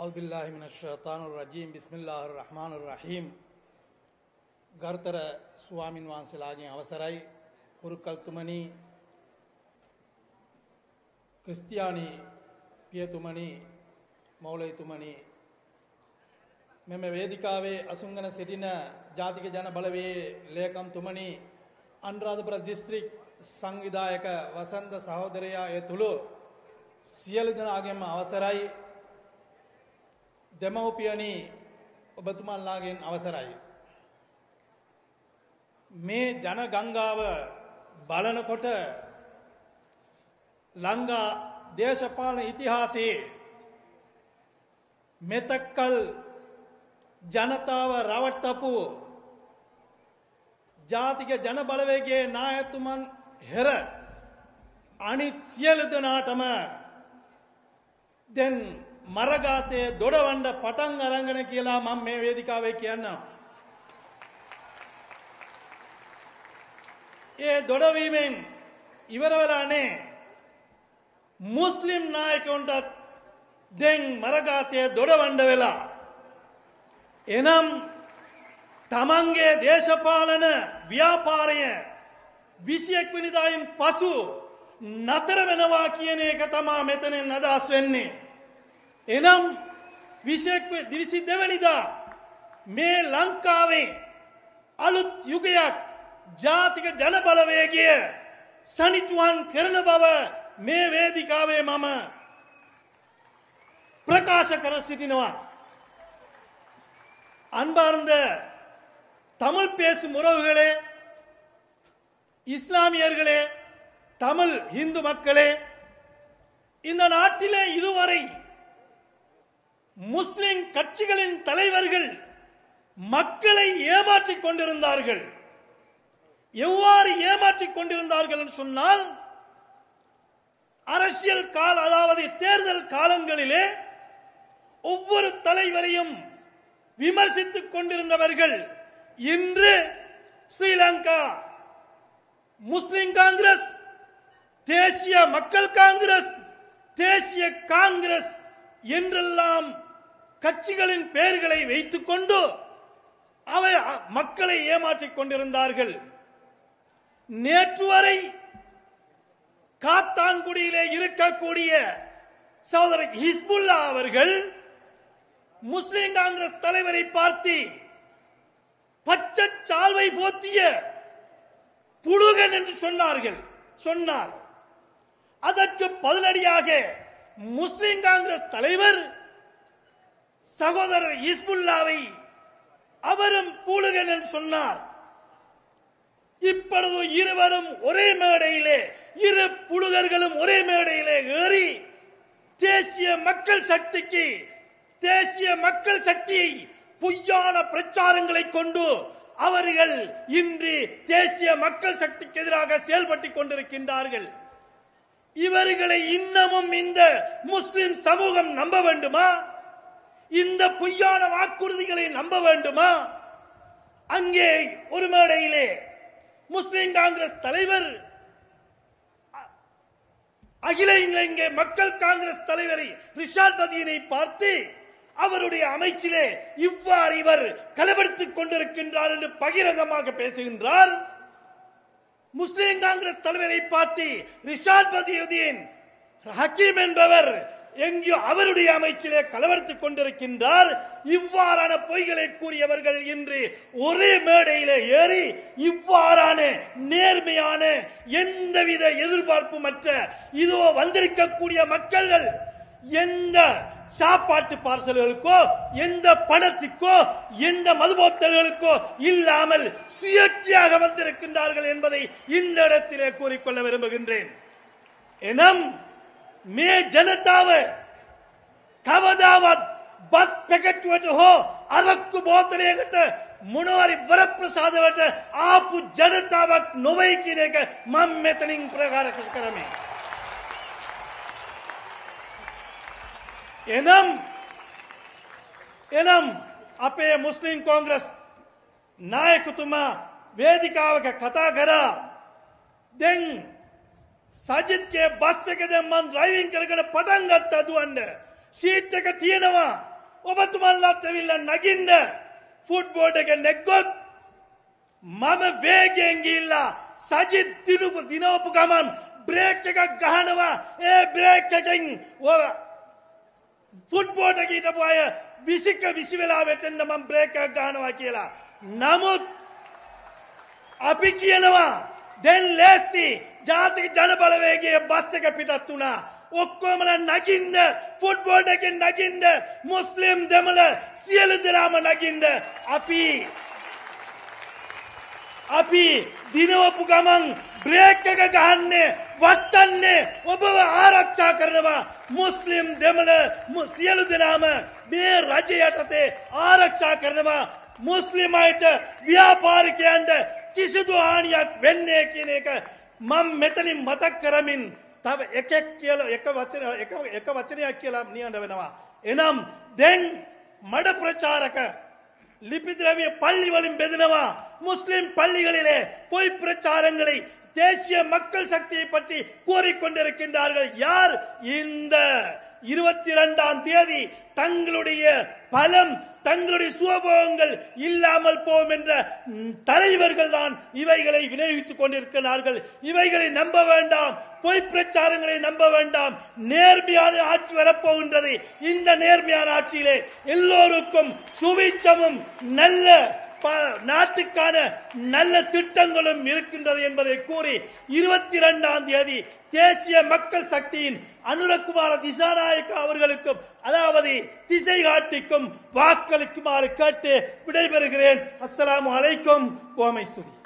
أعوذ بالله من الشيطان الرجيم بسم الله الرحمن الرحيم ගරුතර ස්වාමින් වහන්සේලාගෙන් අවසරයි කුරුකල්තුමනි ක්‍රිස්තියානි පියතුමනි මෞලවිතුමනි මෙම වේදිකාවේ අසුන්ගෙන සිටින ජාතික ජන බලවේගයේ ලේකම්තුමනි අනුරාධපුර දිස්ත්‍රික් සංවිධායක වසන්ත සහෝදරයා එතුළු සියලු දෙනාගේම අවසරයි දෙමව්පියනි ඔබතුමන්ලාගෙන් අවසරයි මේ ජන ගංගාව බලනකොට ලංකා දේශපාලන ඉතිහාසයේ මෙතකල් ජනතාව රවට්ටපු ජාතික ජන බලවේගයේ නායකතුමන් හැර අනිත් සියලු දෙනාටම දැන් මරගාතේ දොඩවන්න පටන් අරගෙන කියලා මම මේ වේදිකාවේ කියන්නම්. ඒ දොඩවීමෙන් ඉවර වෙලා නැහැ. මුස්ලිම් නායකයන්ට දැන් මරගාතේ දොඩවන්න වෙලා. එනම් තමන්ගේ දේශපාලන ව්‍යාපාරය 21 වෙනිදායින් පසු නතර වෙනවා කියන එක තමයි මෙතනින් අදහස් වෙන්නේ. එනම් 22 වෙනිදා මේ ලංකාවේ අලුත් යුගයක් ජාතික ජන බලවේගය සනිටුවන් කරන බව මේ වේදිකාවේ මම பிரகாஷ කර සිටිනවා. அன்பார்ந்த தமிழ் பேசும் உறவுகளே, இஸ்லாமியர்களே, தமிழ் இந்து மக்களே, இந்த நாட்டிலே இதுவரை முஸ்லிம் கட்சிகளின் தலைவர்கள் மக்களை ஏமாற்றிக் கொண்டிருந்தார்கள். எவ்வாறு ஏமாற்றிக் கொண்டிருந்தார்கள் என்று சொன்னால், அரசியல் கால அதாவது தேர்தல் காலங்களிலே ஒவ்வொரு தலைவரையும் விமர்சித்துக் கொண்டிருந்தவர்கள் இன்று ஸ்ரீலங்கா முஸ்லிம் காங்கிரஸ், தேசிய மக்கள் காங்கிரஸ், தேசிய காங்கிரஸ் என்றெல்லாம் கட்சிகளின் பெயர்களை வைத்துக் கொண்டு அவை மக்களை ஏமாற்றிக் கொண்டிருந்தார்கள். நேற்று வரை காத்தான்குடியிலே இருக்கக்கூடிய சகோதரர் ஹிஸ்புல்லா அவர்கள் முஸ்லிம் காங்கிரஸ் தலைவரை பார்த்து பச்சை சால்வை போத்திய புழுகன் என்று சொன்னார். அதற்கு பதிலடியாக முஸ்லிம் காங்கிரஸ் தலைவர் சகோதரர் ஹிஸ்புல்லாவை அவரும் புழுகன் என்று சொன்னார். இப்பொழுது இருவரும் ஒரே மேடையிலே, இரு புழுகர்களும் ஒரே மேடையிலே ஏறி தேசிய மக்கள் சக்தியை பொய்யான பிரச்சாரங்களை கொண்டு அவர்கள் இன்று தேசிய மக்கள் சக்திக்கு எதிராக செயல்பட்டுக் கொண்டிருக்கின்றார்கள். இவர்களை இன்னமும் இந்த முஸ்லிம் சமூகம் நம்ப வேண்டுமா? இந்த பொய்யான வாக்குறுதிகளை நம்ப வேண்டுமா? அங்கே ஒரு மேடையிலே முஸ்லிம் காங்கிரஸ் தலைவர் அகில இலங்கை மக்கள் காங்கிரஸ் தலைவரை ரிஷாட் பதியினை பார்த்து அவருடைய அமைச்சிலே இவ்வாறு இவர் கலவரத்துக் கொண்டிருக்கின்றார் என்று பகிரங்கமாக பேசுகின்றார். முஸ்லிம் காங்கிரஸ் தலைவரை பார்த்து ரிஷாட் பதியுதீன் ஹக்கீம் என்பவர் எங்கேயோ அவருடைய அமைச்சிலே கலவரத்துக் கொண்டிருக்கின்றார். இவ்வாறான பொய்களை கூறியவர்கள் இன்று ஒரே மேடையிலே ஏறி இவ்வாறான நேர்மையான எந்தவித எதிர்பார்ப்புமற்ற இதோ வந்திருக்கக்கூடிய மக்கள் எந்த சாப்பாட்டு பார்சல்களுக்கோ, எந்த பணத்துக்கோ, எந்த மதுபோத்தல்களுக்கோ இல்லாமல் சுயேட்சையாக வந்திருக்கின்றார்கள் என்பதை இந்த இடத்திலே கூறிக்கொள்ள விரும்புகின்றேன். එනම් මේ ජනතාව කවදාවත් බත් පැකට්ටුවට හෝ අරක්කු බෝතලයකට මොනවාරි වරප්‍රසාදවලට ආපු ජනතාවක් නොවේ කියන එක මම මෙතනින් ප්‍රකාශ කරමි. එනම් අපේ මුස්ලිම් කොංග්‍රස් නායකතුමා වේදිකාවක කතා කරා. දැන් සජිත්ගේ බස් එකද මම ඩ්‍රයිවිං කරගෙන පටන් ගත්තා දුවන්න. සීට් එක තියෙනවා. ඔබතුමන්ලත් ඇවිල්ලා නගින්න ෆුට්බෝඩ් එක නැග්ගොත් මම වේගයෙන් ගිහිල්ලා සජිත් දිනවපු ගමන් බ්‍රේක් එකක් ගහනවා. ඒ බ්‍රේක් එකෙන් ෆුට්බෝඩ් එකේ හිටපු අය විසි වෙලා වැටෙන්න මම බ්‍රේක් එකක් ගහනවා කියලා. නමුත් අපි කියනවා දැන් ලෑස්ති ජාතික ජනබලවේගයේ බස් එක පිටත් වුණා. ඔක්කොමලා නගින්න ෆුට්බෝඩ් එකෙන් නගින්න මුස්ලිම් දෙමළ සියලු දෙනාම නගින්න. අපි දිනවපු ගමන් බ්‍රේක් එක ගහන්නේ වටන්නේ ඔබව ආරක්ෂා කරනවා. මුස්ලිම් දෙමළ සියලු දෙනාම මේ රජය යටතේ ආරක්ෂා කරනවා. මුස්ලිම් අයට ව්‍යාපාරිකයන්ට කිසිදු හානියක් වෙන්නේ කියන එක මම මෙතනින් මතක් කරමින් තව එක වචනයක් කියලා නියඳ වෙනවා. එනම් දැන් මඩ பிரச்சாரක லிபி திரவிய பள்ளி வலிம் பெதினவா முஸ்லிம் பள்ளிகளிலே பொய் பிரச்சாரங்களை தேசிய மக்கள் சக்தியை பற்றி கூறிக்கொண்டிருக்கின்றார்கள். யார் இந்த 22ஆம் தேதி தங்களுடைய பலம் தங்களுடைய சுபோகங்கள் இல்லாமல் போகும் என்ற தலைவர்கள் தான் இவைகளை விநியோகித்துக் கொண்டிருக்கிறார்கள். இவைகளை நம்ப வேண்டாம், பொய் பிரச்சாரங்களை நம்ப வேண்டாம். நேர்மையான ஆட்சி வரப்போகின்றது. இந்த நேர்மையான ஆட்சியிலே எல்லோருக்கும் சுபிட்சமும் நல்ல நாட்டுக்கான நல்ல திட்டங்களும் இருக்கின்றது என்பதை கூறி 22ஆம் தேதி தேசிய மக்கள் சக்தியின் அனுரகுமார திசாநாயக்க அவர்களுக்கும் அதாவது திசை காட்டிக்கும் வாக்களிக்குமாறு கேட்டு விடைபெறுகிறேன். அஸ்ஸலாமு அலைக்கும். கோமை ஸ்துதி.